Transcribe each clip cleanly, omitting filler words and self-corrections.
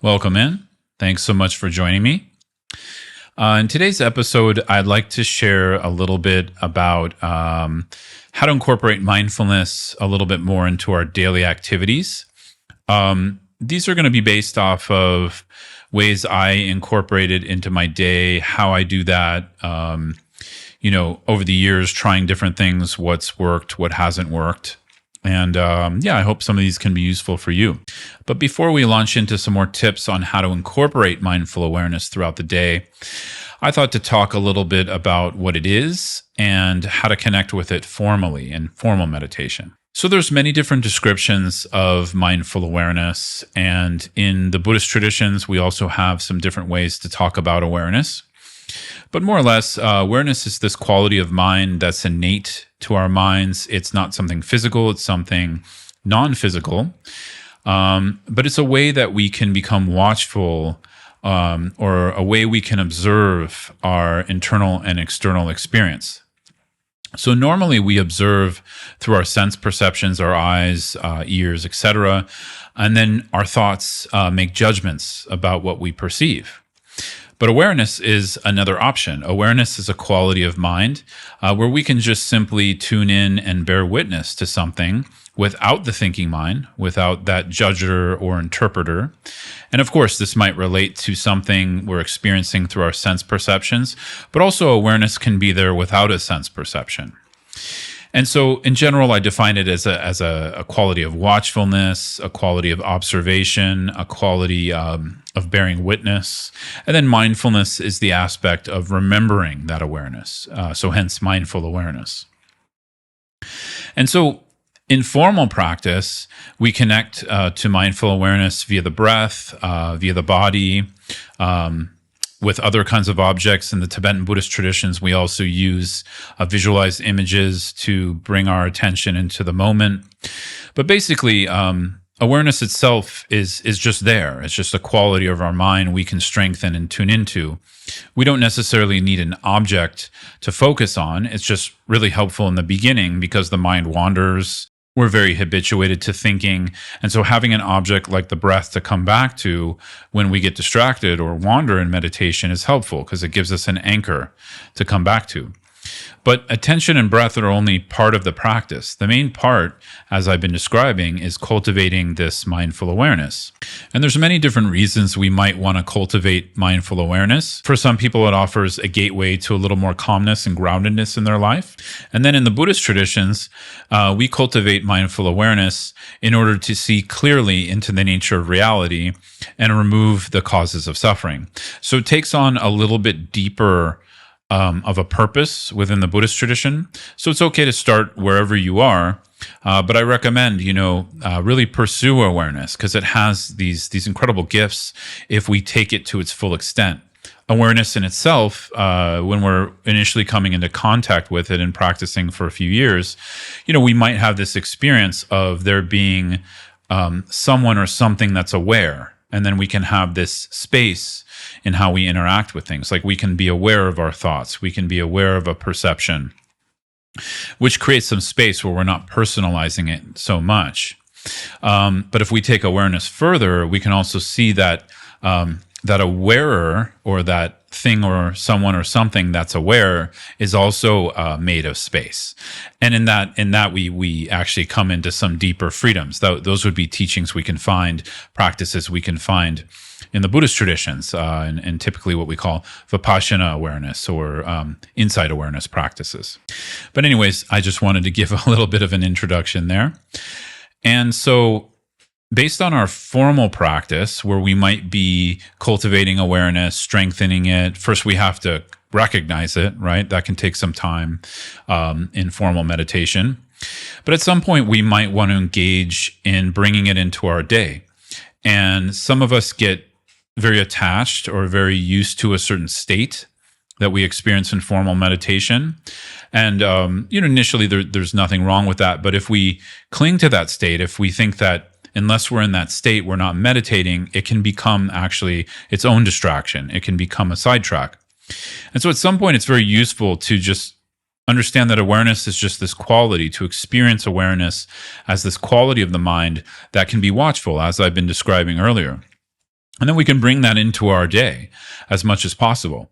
Welcome in. Thanks so much for joining me. In today's episode, I'd like to share a little bit about how to incorporate mindfulness a little bit more into our daily activities. These are going to be based off of ways I incorporate it into my day, how I do that, over the years, trying different things, what's worked, what hasn't worked. And I hope some of these can be useful for you. But before we launch into some more tips on how to incorporate mindful awareness throughout the day, I thought to talk a little bit about what it is and how to connect with it formally in formal meditation. So there's many different descriptions of mindful awareness. And in the Buddhist traditions, we also have some different ways to talk about awareness. But more or less, awareness is this quality of mind that's innate to our minds. It's not something physical, it's something non-physical. But it's a way that we can become watchful, or a way we can observe our internal and external experience. So normally we observe through our sense perceptions, our eyes, ears, etc., and then our thoughts make judgments about what we perceive. But awareness is another option. Awareness is a quality of mind where we can just simply tune in and bear witness to something without the thinking mind, without that judger or interpreter. And of course, this might relate to something we're experiencing through our sense perceptions, but also awareness can be there without a sense perception. And so in general, I define it as a quality of watchfulness, a quality of observation, a quality of bearing witness. And then mindfulness is the aspect of remembering that awareness. So hence mindful awareness. And so in formal practice, we connect to mindful awareness via the breath, via the body, with other kinds of objects. In the Tibetan Buddhist traditions, we also use visualized images to bring our attention into the moment. But basically, awareness itself is just there. It's just a quality of our mind we can strengthen and tune into. We don't necessarily need an object to focus on. It's just really helpful in the beginning because the mind wanders. We're very habituated to thinking. And so having an object like the breath to come back to when we get distracted or wander in meditation is helpful because it gives us an anchor to come back to. But attention and breath are only part of the practice. The main part, as I've been describing, is cultivating this mindful awareness. And there's many different reasons we might want to cultivate mindful awareness. For some people, it offers a gateway to a little more calmness and groundedness in their life. And then in the Buddhist traditions, we cultivate mindful awareness in order to see clearly into the nature of reality and remove the causes of suffering. So it takes on a little bit deeper of a purpose within the Buddhist tradition. So it's okay to start wherever you are, but I recommend, really pursue awareness because it has these incredible gifts if we take it to its full extent. Awareness in itself, when we're initially coming into contact with it and practicing for a few years, we might have this experience of there being someone or something that's aware. And then we can have this space in how we interact with things. Like we can be aware of our thoughts. We can be aware of a perception, which creates some space where we're not personalizing it so much. But if we take awareness further, we can also see that that awarer or that thing or someone or something that's aware is also made of space. And in that we actually come into some deeper freedoms. Those would be teachings we can find, practices we can find in the Buddhist traditions, and typically what we call vipassana awareness or insight awareness practices. But anyways, I just wanted to give a little bit of an introduction there. And so based on our formal practice, where we might be cultivating awareness, strengthening it, first we have to recognize it, right? That can take some time in formal meditation. But at some point, we might want to engage in bringing it into our day. And some of us get very attached or very used to a certain state that we experience in formal meditation. And, initially there's nothing wrong with that. But if we cling to that state, if we think that unless we're in that state, we're not meditating, it can become actually its own distraction. It can become a sidetrack. And so at some point, it's very useful to just understand that awareness is just this quality, to experience awareness as this quality of the mind that can be watchful, as I've been describing earlier. And then we can bring that into our day as much as possible.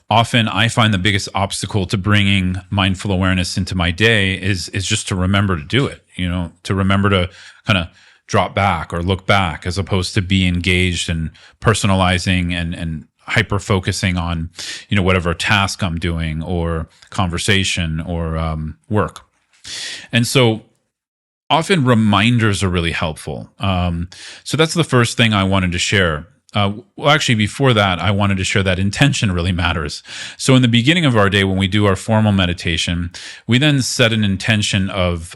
Often I find the biggest obstacle to bringing mindful awareness into my day is just to remember to do it, to remember to kind of drop back or look back, as opposed to be engaged and personalizing and hyper focusing on, whatever task I'm doing or conversation or work. And so often reminders are really helpful. So that's the first thing I wanted to share. Well, actually, before that, I wanted to share that intention really matters. So in the beginning of our day, when we do our formal meditation, we then set an intention of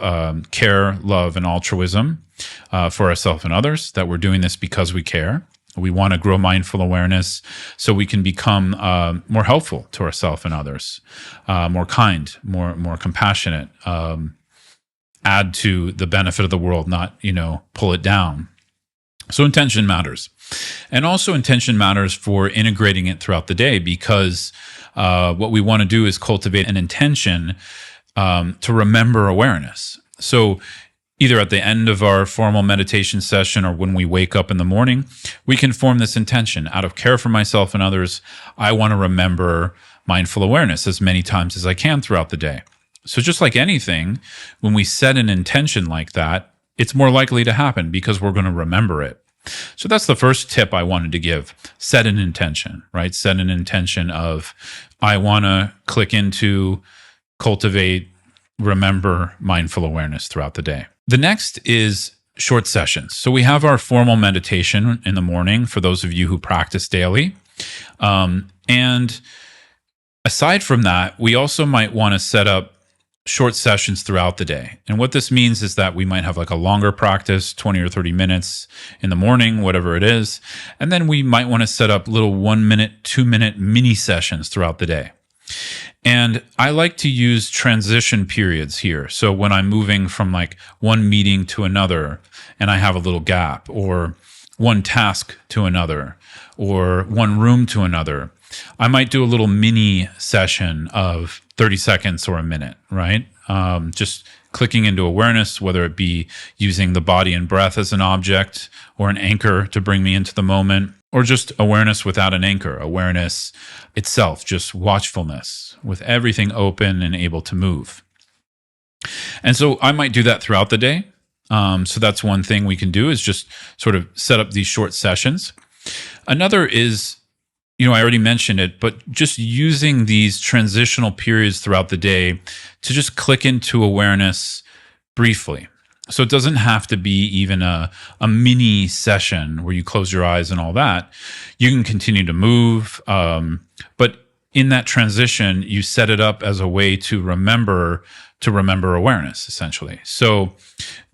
care, love, and altruism for ourselves and others, that we're doing this because we care. We want to grow mindful awareness so we can become more helpful to ourselves and others, more kind, more compassionate, add to the benefit of the world, not, pull it down. So intention matters. And also intention matters for integrating it throughout the day, because what we want to do is cultivate an intention to remember awareness. So either at the end of our formal meditation session or when we wake up in the morning, we can form this intention. Out of care for myself and others, I want to remember mindful awareness as many times as I can throughout the day. So just like anything, when we set an intention like that, it's more likely to happen because we're going to remember it. So that's the first tip I wanted to give. Set an intention, right? Set an intention of, I want to click into, cultivate, remember mindful awareness throughout the day. The next is short sessions. So we have our formal meditation in the morning for those of you who practice daily. And aside from that, we also might want to set up short sessions throughout the day. And what this means is that we might have like a longer practice, 20 or 30 minutes in the morning, whatever it is. And then we might want to set up little 1 minute, 2 minute mini sessions throughout the day. And I like to use transition periods here. So when I'm moving from like one meeting to another and I have a little gap, or one task to another, or one room to another, I might do a little mini session of 30 seconds or a minute, right? Just clicking into awareness, whether it be using the body and breath as an object or an anchor to bring me into the moment, or just awareness without an anchor, awareness itself, just watchfulness with everything open and able to move. And so I might do that throughout the day. So that's one thing we can do, is just sort of set up these short sessions. Another is, I already mentioned it, but just using these transitional periods throughout the day to just click into awareness briefly. So it doesn't have to be even a mini session where you close your eyes and all that. You can continue to move, but in that transition, you set it up as a way to remember awareness, essentially. So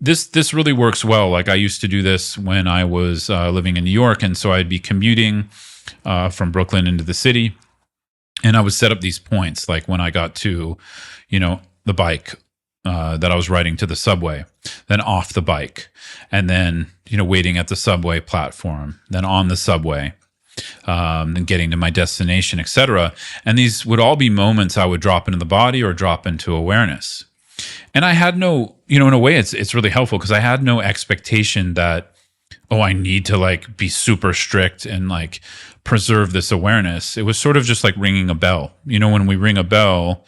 this really works well. Like I used to do this when I was living in New York, and so I'd be commuting from Brooklyn into the city, and I would set up these points, like when I got to, the bike that I was riding to the subway, then off the bike, and then, waiting at the subway platform, then on the subway, and getting to my destination, etc. And these would all be moments I would drop into the body or drop into awareness. And I had no, in a way, it's really helpful because I had no expectation that, I need to like be super strict and like preserve this awareness. It was sort of just like ringing a bell. When we ring a bell,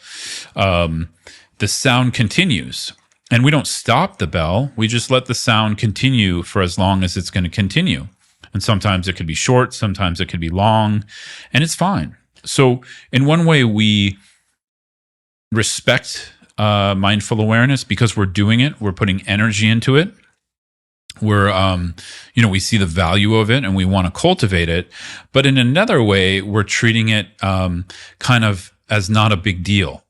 the sound continues, and we don't stop the bell. We just let the sound continue for as long as it's going to continue. And sometimes it could be short, sometimes it could be long, and it's fine. So in one way, we respect mindful awareness because we're doing it. We're putting energy into it. We're, we see the value of it and we want to cultivate it. But in another way, we're treating it kind of as not a big deal,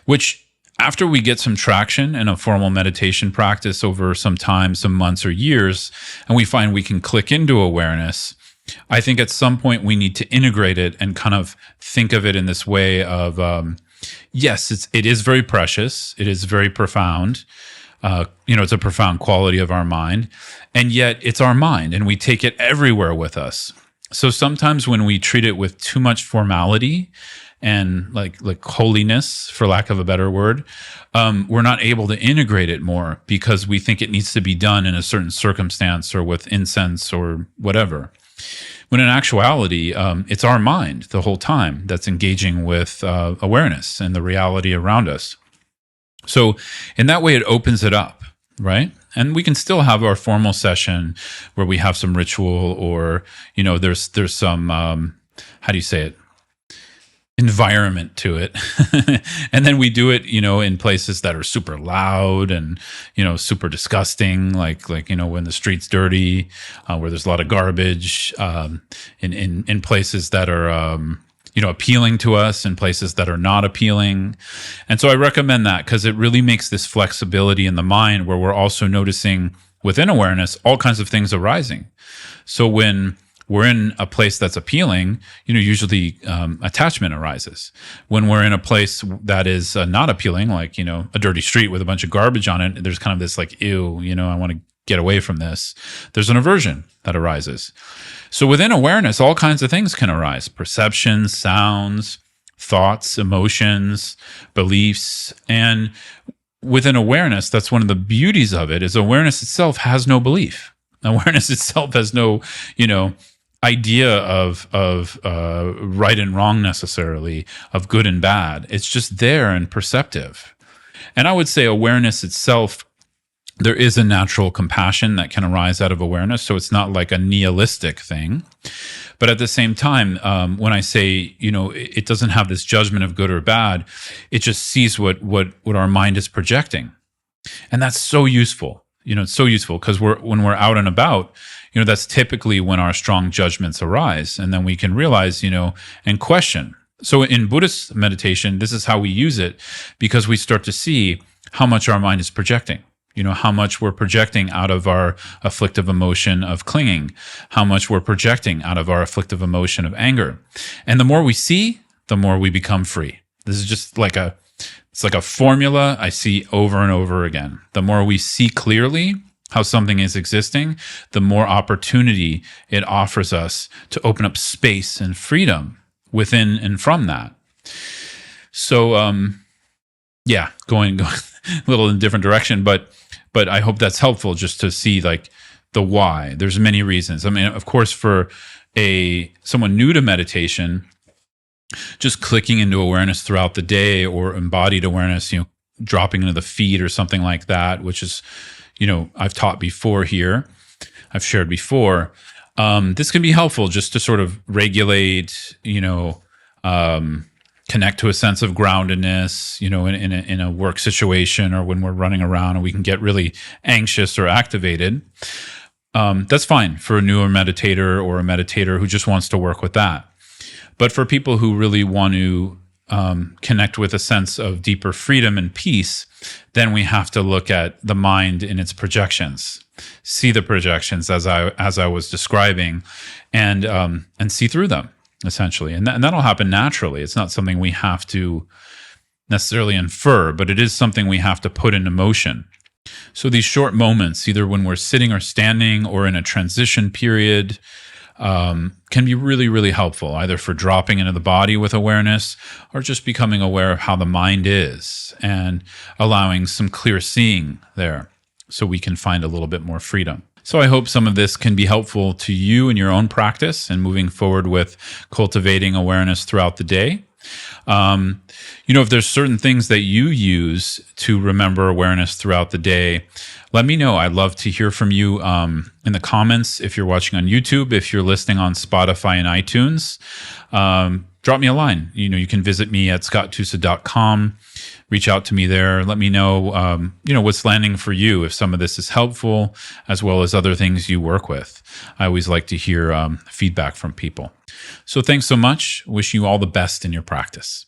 which after we get some traction in a formal meditation practice over some time, some months or years, and we find we can click into awareness, I think at some point we need to integrate it and kind of think of it in this way of, yes, it is very precious. It is very profound. It's a profound quality of our mind, and yet it's our mind and we take it everywhere with us. So sometimes when we treat it with too much formality and like holiness, for lack of a better word, we're not able to integrate it more because we think it needs to be done in a certain circumstance or with incense or whatever. When in actuality, it's our mind the whole time that's engaging with awareness and the reality around us. So in that way, it opens it up, right? And we can still have our formal session where we have some ritual, or there's some how do you say it, environment to it. And then we do it in places that are super loud and super disgusting, like when the street's dirty, where there's a lot of garbage, in places that are appealing to us, and places that are not appealing. And so I recommend that, because it really makes this flexibility in the mind where we're also noticing within awareness all kinds of things arising. So when we're in a place that's appealing, usually attachment arises. When we're in a place that is not appealing, like, a dirty street with a bunch of garbage on it, there's kind of this like, ew, I want to get away from this. There's an aversion that arises. So within awareness, all kinds of things can arise: perceptions, sounds, thoughts, emotions, beliefs. And within awareness, that's one of the beauties of it, is awareness itself has no belief. Awareness itself has no, idea of right and wrong necessarily, of good and bad. It's just there and perceptive. And I would say awareness itself, there is a natural compassion that can arise out of awareness. So it's not like a nihilistic thing. But at the same time, when I say, it doesn't have this judgment of good or bad, it just sees what our mind is projecting. And that's so useful. It's so useful, because when we're out and about, that's typically when our strong judgments arise. And then we can realize, and question. So in Buddhist meditation, this is how we use it, because we start to see how much our mind is projecting. How much we're projecting out of our afflictive emotion of clinging, how much we're projecting out of our afflictive emotion of anger. And the more we see, the more we become free. This is just like it's like a formula I see over and over again. The more we see clearly how something is existing, the more opportunity it offers us to open up space and freedom within and from that. So, going a little in a different direction, but I hope that's helpful, just to see like the why. There's many reasons. I mean, of course, for someone new to meditation, just clicking into awareness throughout the day, or embodied awareness, dropping into the feet or something like that, which is, I've taught before here, I've shared before. This can be helpful just to sort of regulate, connect to a sense of groundedness, in a work situation, or when we're running around and we can get really anxious or activated. That's fine for a newer meditator, or a meditator who just wants to work with that. But for people who really want to connect with a sense of deeper freedom and peace, then we have to look at the mind in its projections, see the projections as I was describing, and see through them, essentially. And that'll happen naturally. It's not something we have to necessarily infer, but it is something we have to put into motion. So these short moments, either when we're sitting or standing, or in a transition period, can be really, really helpful, either for dropping into the body with awareness, or just becoming aware of how the mind is and allowing some clear seeing there, so we can find a little bit more freedom. So I hope some of this can be helpful to you in your own practice and moving forward with cultivating awareness throughout the day. If there's certain things that you use to remember awareness throughout the day, let me know. I'd love to hear from you in the comments. If you're watching on YouTube, if you're listening on Spotify and iTunes, drop me a line. You can visit me at scotttusa.com. Reach out to me there. Let me know, what's landing for you, if some of this is helpful, as well as other things you work with. I always like to hear feedback from people. So thanks so much. Wishing you all the best in your practice.